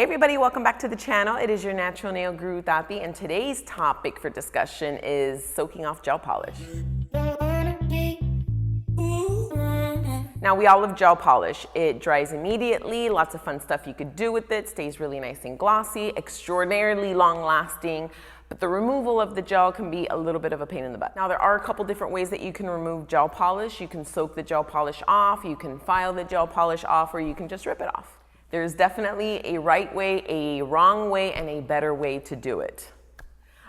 Hey everybody, welcome back to the channel. It is your natural nail guru, Tati, and today's topic for discussion is soaking off gel polish. Now, we all love gel polish. It dries immediately, lots of fun stuff you could do with it, stays really nice and glossy, extraordinarily long lasting, but the removal of the gel can be a little bit of a pain in the butt. Now, there are a couple different ways that you can remove gel polish. You can soak the gel polish off, you can file the gel polish off, or you can just rip it off. There's definitely a right way, a wrong way, and a better way to do it.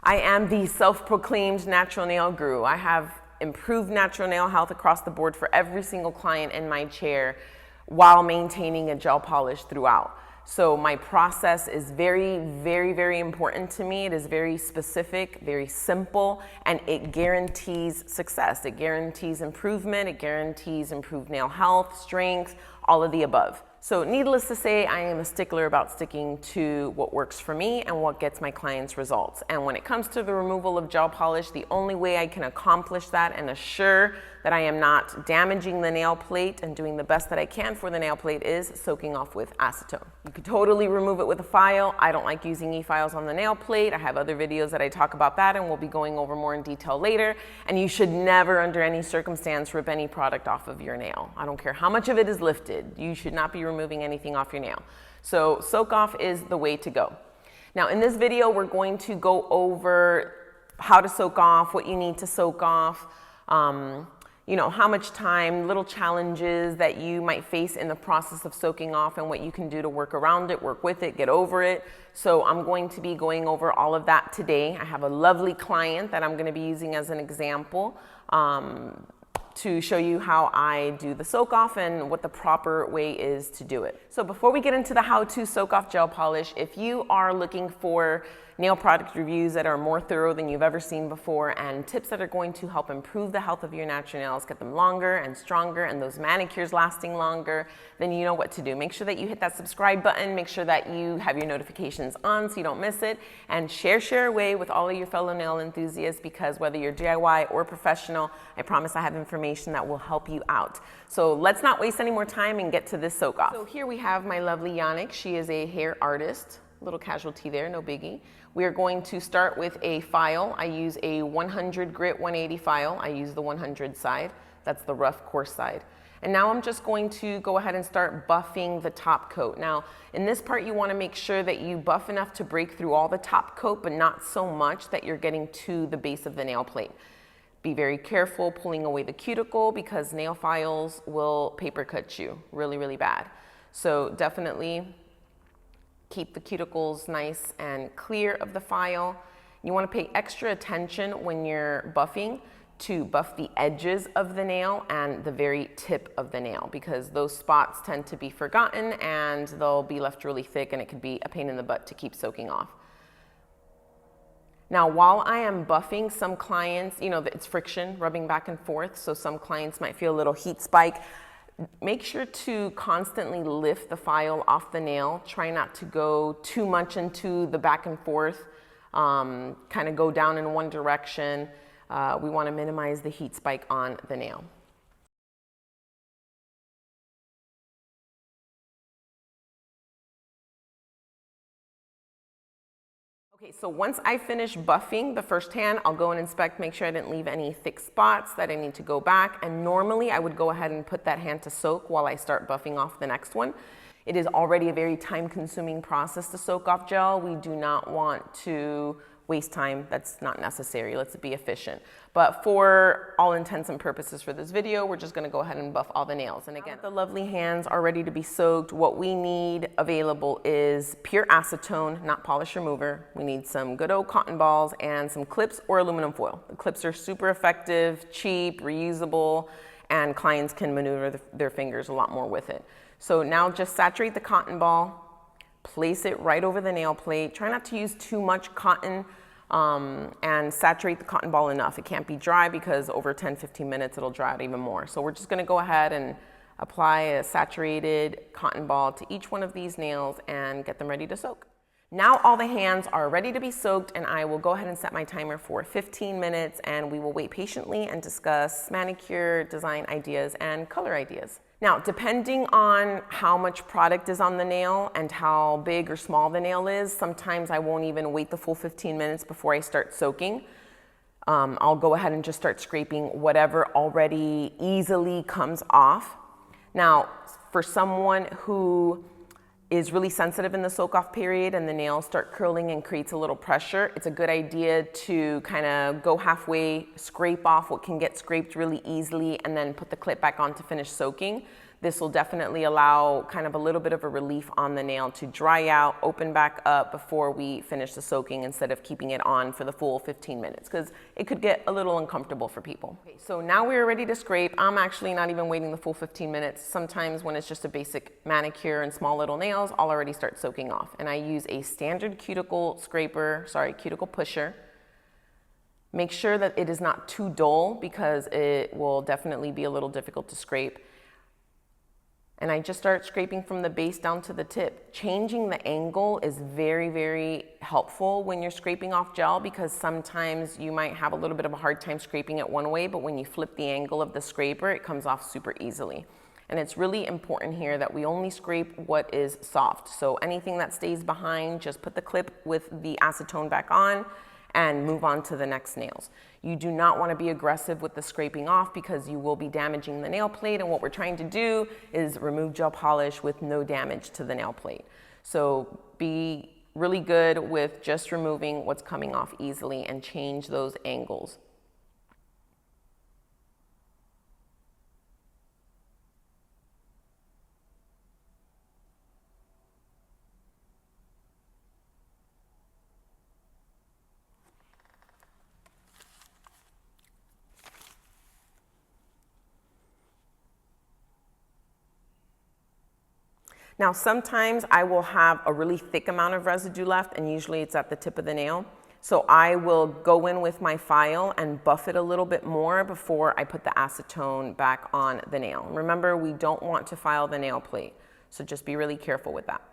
I am the self-proclaimed natural nail guru. I have improved natural nail health across the board for every single client in my chair while maintaining a gel polish throughout. So my process is very, very, very important to me. It is very specific, very simple, and it guarantees success. It guarantees improvement. It guarantees improved nail health, strength, all of the above. So needless to say, I am a stickler about sticking to what works for me and what gets my clients results. And when it comes to the removal of gel polish, the only way I can accomplish that and assure that I am not damaging the nail plate and doing the best that I can for the nail plate is soaking off with acetone. You could totally remove it with a file. I don't like using e-files on the nail plate. I have other videos that I talk about that, and we'll be going over more in detail later. And you should never, under any circumstance, rip any product off of your nail. I don't care how much of it is lifted. You should not be removing anything off your nail. So soak off is the way to go. Now, in this video, we're going to go over how to soak off, what you need to soak off, you know, how much time, little challenges that you might face in the process of soaking off and what you can do to work around it, work with it, get over it. So I'm going to be going over all of that today. I have a lovely client that I'm going to be using as an example to show you how I do the soak off and what the proper way is to do it. So before we get into the how to soak off gel polish, if you are looking for nail product reviews that are more thorough than you've ever seen before and tips that are going to help improve the health of your natural nails, get them longer and stronger and those manicures lasting longer, then you know what to do. Make sure that you hit that subscribe button, make sure that you have your notifications on so you don't miss it, and share away with all of your fellow nail enthusiasts, because whether you're DIY or professional, I promise I have information that will help you out. So let's not waste any more time and get to this soak off. So here we have my lovely Yannick. She is a hair artist. Little casualty there, no biggie. We are going to start with a file. I use a 100 grit 180 file. I use the 100 side. That's the rough, coarse side. And now I'm just going to go ahead and start buffing the top coat. Now, in this part, you want to make sure that you buff enough to break through all the top coat, but not so much that you're getting to the base of the nail plate. Be very careful pulling away the cuticle, because nail files will paper cut you really, really bad. So definitely keep the cuticles nice and clear of the file. You want to pay extra attention when you're buffing to buff the edges of the nail and the very tip of the nail, because those spots tend to be forgotten and they'll be left really thick, and it could be a pain in the butt to keep soaking off. Now, while I am buffing, some clients, you know, it's friction, rubbing back and forth, so some clients might feel a little heat spike. Make sure to constantly lift the file off the nail. Try not to go too much into the back and forth, kind of go down in one direction. We want to minimize the heat spike on the nail. Okay, so once I finish buffing the first hand, I'll go and inspect, make sure I didn't leave any thick spots that I need to go back. And normally I would go ahead and put that hand to soak while I start buffing off the next one. It is already a very time-consuming process to soak off gel. We do not want to waste time. That's not necessary. Let's be efficient. But for all intents and purposes for this video, we're just going to go ahead and buff all the nails. And again, the lovely hands are ready to be soaked. What we need available is pure acetone, not polish remover. We need some good old cotton balls and some clips or aluminum foil. The clips are super effective, cheap, reusable, and clients can maneuver their fingers a lot more with it. So now just saturate the cotton ball, place it right over the nail plate. Try not to use too much cotton, and saturate the cotton ball enough. It can't be dry, because over 10-15 minutes it'll dry out even more. So we're just going to go ahead and apply a saturated cotton ball to each one of these nails and get them ready to soak. Now all the hands are ready to be soaked, and I will go ahead and set my timer for 15 minutes, and we will wait patiently and discuss manicure design ideas and color ideas. Now, depending on how much product is on the nail and how big or small the nail is, sometimes I won't even wait the full 15 minutes before I start soaking. I'll go ahead and just start scraping whatever already easily comes off. Now, for someone who is really sensitive in the soak-off period and the nails start curling and creates a little pressure, it's a good idea to kind of go halfway, scrape off what can get scraped really easily, and then put the clip back on to finish soaking. This will definitely allow kind of a little bit of a relief on the nail to dry out, open back up before we finish the soaking, instead of keeping it on for the full 15 minutes, because it could get a little uncomfortable for people. Okay, so now we're ready to scrape. I'm actually not even waiting the full 15 minutes. Sometimes when it's just a basic manicure and small little nails, I'll already start soaking off. And I use a standard cuticle cuticle pusher. Make sure that it is not too dull, because it will definitely be a little difficult to scrape. And I just start scraping from the base down to the tip. Changing the angle is very, very helpful when you're scraping off gel, because sometimes you might have a little bit of a hard time scraping it one way, but when you flip the angle of the scraper, it comes off super easily. And it's really important here that we only scrape what is soft. So anything that stays behind, just put the clip with the acetone back on and move on to the next nails. You do not want to be aggressive with the scraping off, because you will be damaging the nail plate, and what we're trying to do is remove gel polish with no damage to the nail plate. So be really good with just removing what's coming off easily and change those angles. Now, sometimes I will have a really thick amount of residue left, and usually it's at the tip of the nail. So I will go in with my file and buff it a little bit more before I put the acetone back on the nail. Remember, we don't want to file the nail plate, so just be really careful with that.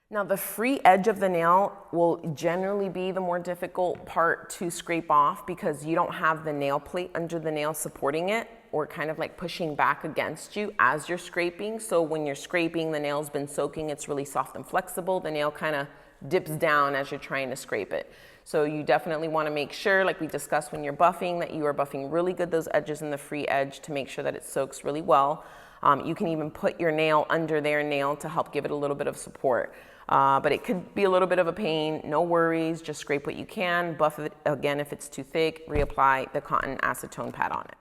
Now, the free edge of the nail will generally be the more difficult part to scrape off, because you don't have the nail plate under the nail supporting it, or kind of like pushing back against you as you're scraping. So when you're scraping, the nail's been soaking, it's really soft and flexible. The nail kind of dips down as you're trying to scrape it. So you definitely want to make sure, like we discussed when you're buffing, that you are buffing really good those edges in the free edge to make sure that it soaks really well. You can even put your nail under their nail to help give it a little bit of support. But it could be a little bit of a pain. No worries, just scrape what you can, buff it again if it's too thick, reapply the cotton acetone pad on it.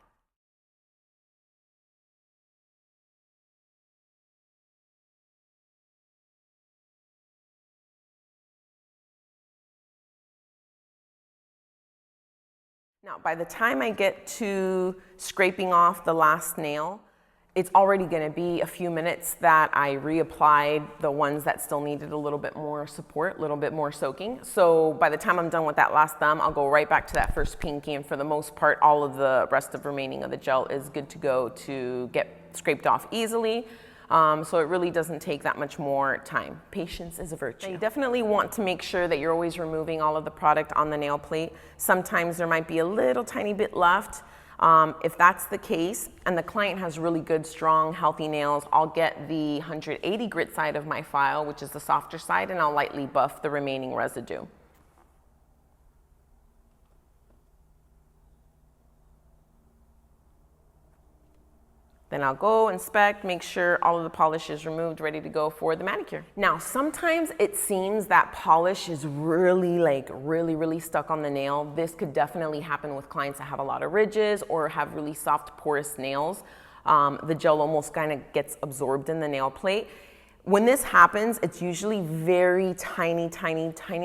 Now, by the time I get to scraping off the last nail, it's already going to be a few minutes that I reapplied the ones that still needed a little bit more support, a little bit more soaking. So by the time I'm done with that last thumb, I'll go right back to that first pinky, and for the most part, all of the rest of remaining of the gel is good to go to get scraped off easily. So it really doesn't take that much more time. Patience is a virtue. Now, you definitely want to make sure that you're always removing all of the product on the nail plate. Sometimes there might be a little tiny bit left. If that's the case, and the client has really good, strong, healthy nails, I'll get the 180 grit side of my file, which is the softer side, and I'll lightly buff the remaining residue. Then I'll go inspect, make sure all of the polish is removed, ready to go for the manicure. Now, sometimes it seems that polish is really stuck on the nail. This could definitely happen with clients that have a lot of ridges or have really soft, porous nails. The gel almost kind of gets absorbed in the nail plate. When this happens, it's usually very tiny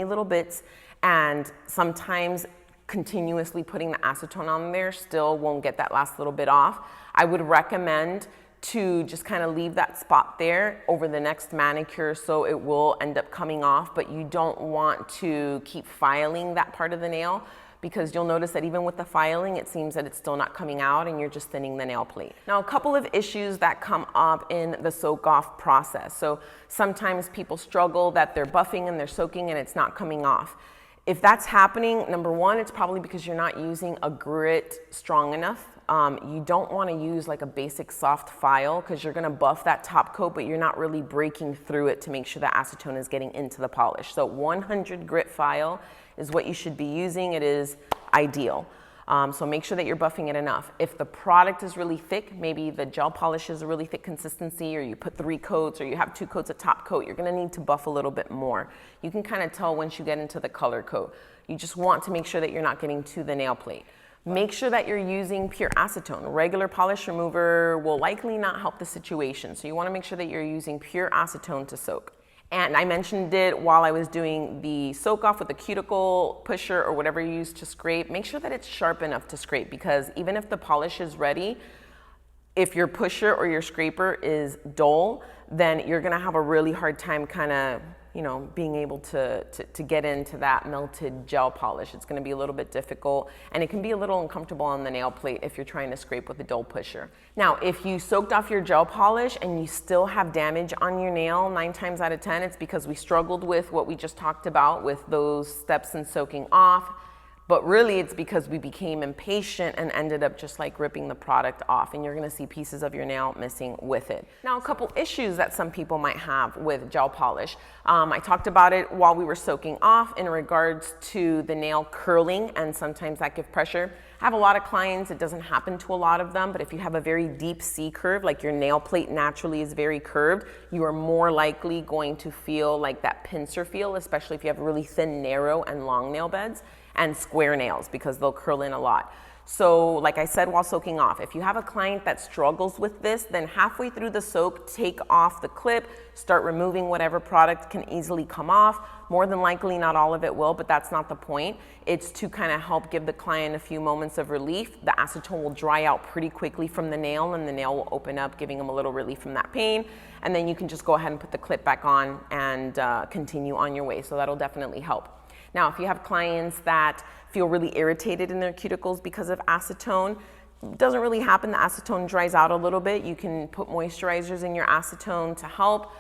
little bits, and sometimes continuously putting the acetone on there still won't get that last little bit off. I would recommend to just kind of leave that spot there over the next manicure, so it will end up coming off, but you don't want to keep filing that part of the nail, because you'll notice that even with the filing, it seems that it's still not coming out and you're just thinning the nail plate. Now, a couple of issues that come up in the soak off process. So sometimes people struggle that they're buffing and they're soaking and it's not coming off. If that's happening, number one, it's probably because you're not using a grit strong enough. You don't want to use like a basic soft file because you're going to buff that top coat, but you're not really breaking through it to make sure the acetone is getting into the polish. So 100 grit file is what you should be using. It is ideal. So make sure that you're buffing it enough. If the product is really thick, maybe the gel polish is a really thick consistency, or you put 3 coats, or you have 2 coats of top coat, you're going to need to buff a little bit more. You can kind of tell once you get into the color coat. You just want to make sure that you're not getting to the nail plate. Make sure that you're using pure acetone. Regular polish remover will likely not help the situation. So you want to make sure that you're using pure acetone to soak. And I mentioned it while I was doing the soak off with the cuticle pusher or whatever you use to scrape. Make sure that it's sharp enough to scrape, because even if the polish is ready, if your pusher or your scraper is dull, then you're gonna have a really hard time kind of, being able to get into that melted gel polish. It's gonna be a little bit difficult, and it can be a little uncomfortable on the nail plate if you're trying to scrape with a dull pusher. Now, if you soaked off your gel polish and you still have damage on your nail, 9 times out of 10, it's because we struggled with what we just talked about with those steps in soaking off. But really, it's because we became impatient and ended up just like ripping the product off, and you're gonna see pieces of your nail missing with it. Now, a couple issues that some people might have with gel polish. I talked about it while we were soaking off in regards to the nail curling, and sometimes that gives pressure. I have a lot of clients, it doesn't happen to a lot of them, but if you have a very deep C curve, like your nail plate naturally is very curved, you are more likely going to feel like that pincer feel, especially if you have really thin, narrow, and long nail beds, and square nails, because they'll curl in a lot. So like I said while soaking off, if you have a client that struggles with this, then halfway through the soak, take off the clip, start removing whatever product can easily come off. More than likely, not all of it will, but that's not the point. It's to kind of help give the client a few moments of relief. The acetone will dry out pretty quickly from the nail, and the nail will open up, giving them a little relief from that pain. And then you can just go ahead and put the clip back on and continue on your way. So that'll definitely help. Now, if you have clients that feel really irritated in their cuticles because of acetone, it doesn't really happen. The acetone dries out a little bit. You can put moisturizers in your acetone to help,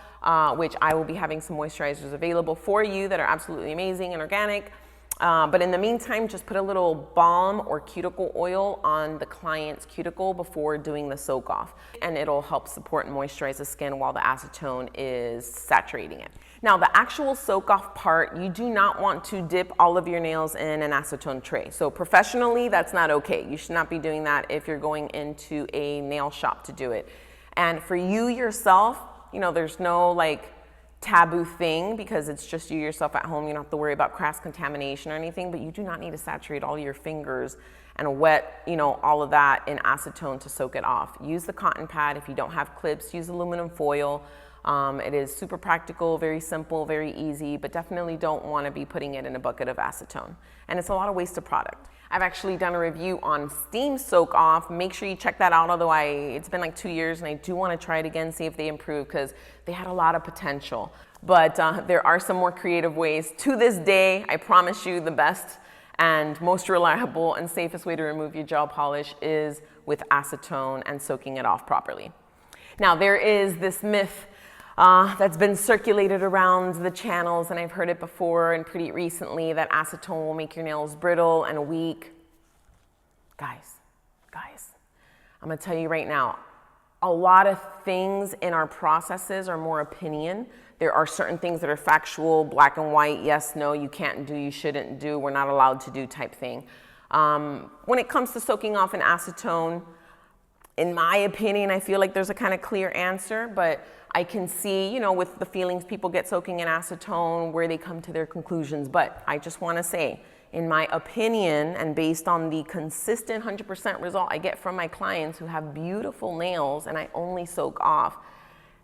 which I will be having some moisturizers available for you that are absolutely amazing and organic. But in the meantime, just put a little balm or cuticle oil on the client's cuticle before doing the soak off, and it'll help support and moisturize the skin while the acetone is saturating it. Now, the actual soak off part, you do not want to dip all of your nails in an acetone tray. So professionally, that's not okay. You should not be doing that if you're going into a nail shop to do it. And for you yourself, there's no like taboo thing, because it's just you yourself at home. You don't have to worry about cross contamination or anything, but you do not need to saturate all your fingers and wet, all of that in acetone to soak it off. Use the cotton pad. If you don't have clips, use aluminum foil. It is super practical, very simple, very easy, but definitely don't want to be putting it in a bucket of acetone. And it's a lot of waste of product. I've actually done a review on steam soak off. Make sure you check that out, although it's been like 2 years and I do want to try it again, see if they improve, because they had a lot of potential. But there are some more creative ways. To this day, I promise you the best and most reliable and safest way to remove your gel polish is with acetone and soaking it off properly. Now, there is this myth that's been circulated around the channels, and I've heard it before and pretty recently, that acetone will make your nails brittle and weak. Guys, I'm gonna tell you right now, a lot of things in our processes are more opinion. There are certain things that are factual, black and white, yes, no, you can't do, you shouldn't do, we're not allowed to do type thing. When it comes to soaking off an acetone, in my opinion, I feel like there's a kind of clear answer, but I can see, with the feelings people get soaking in acetone, where they come to their conclusions. But I just want to say, in my opinion, and based on the consistent 100% result I get from my clients who have beautiful nails and I only soak off,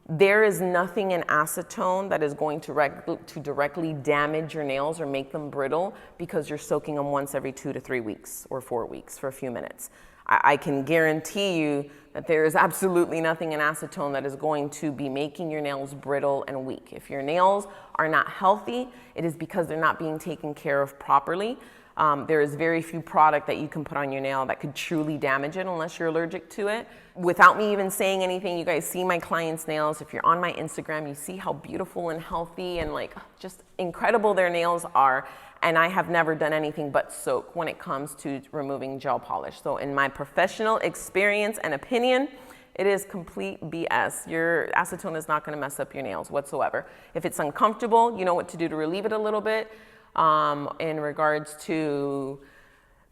there is nothing in acetone that is going to directly damage your nails or make them brittle because you're soaking them once every 2 to 3 weeks or 4 weeks for a few minutes. I can guarantee you that there is absolutely nothing in acetone that is going to be making your nails brittle and weak. If your nails are not healthy, it is because they're not being taken care of properly. There is very few product that you can put on your nail that could truly damage it unless you're allergic to it. Without me even saying anything, you guys see my clients' nails. If you're on my Instagram, you see how beautiful and healthy and like just incredible their nails are. And I have never done anything but soak when it comes to removing gel polish. So in my professional experience and opinion, it is complete BS. Your acetone is not gonna mess up your nails whatsoever. If it's uncomfortable, you know what to do to relieve it a little bit. In regards to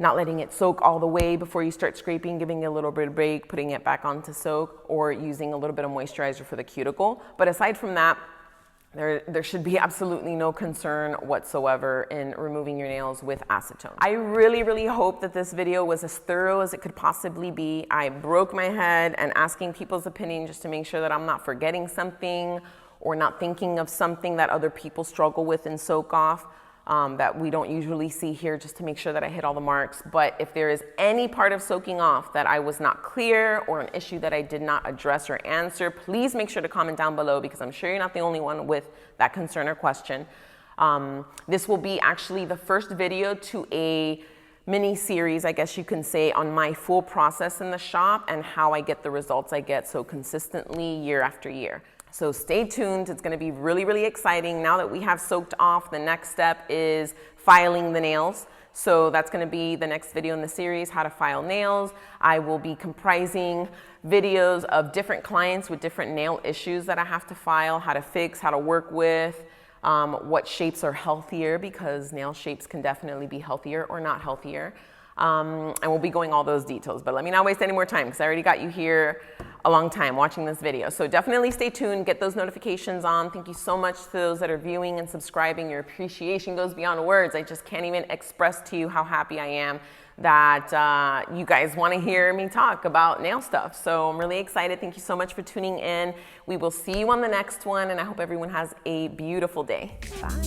not letting it soak all the way before you start scraping, giving it a little bit of break, putting it back on to soak, or using a little bit of moisturizer for the cuticle. But aside from that, there should be absolutely no concern whatsoever in removing your nails with acetone. I really, really hope that this video was as thorough as it could possibly be. I broke my head and asking people's opinion just to make sure that I'm not forgetting something or not thinking of something that other people struggle with in soak off. That we don't usually see here, just to make sure that I hit all the marks. But if there is any part of soaking off that I was not clear or an issue that I did not address or answer, please make sure to comment down below, because I'm sure you're not the only one with that concern or question. This will be actually the first video to a mini series, I guess you can say, on my full process in the shop and how I get the results I get so consistently year after year. So stay tuned. It's going to be really, really exciting. Now that we have soaked off, the next step is filing the nails. So that's going to be the next video in the series, how to file nails. I will be comprising videos of different clients with different nail issues that I have to file, how to fix, how to work with, what shapes are healthier, because nail shapes can definitely be healthier or not healthier. And we'll be going all those details, but let me not waste any more time, because I already got you here a long time watching this video. So definitely stay tuned, get those notifications on. Thank you so much to those that are viewing and subscribing. Your appreciation goes beyond words. I just can't even express to you how happy I am that you guys want to hear me talk about nail stuff. So I'm really excited. Thank you so much for tuning in. We will see you on the next one, and I hope everyone has a beautiful day. Bye.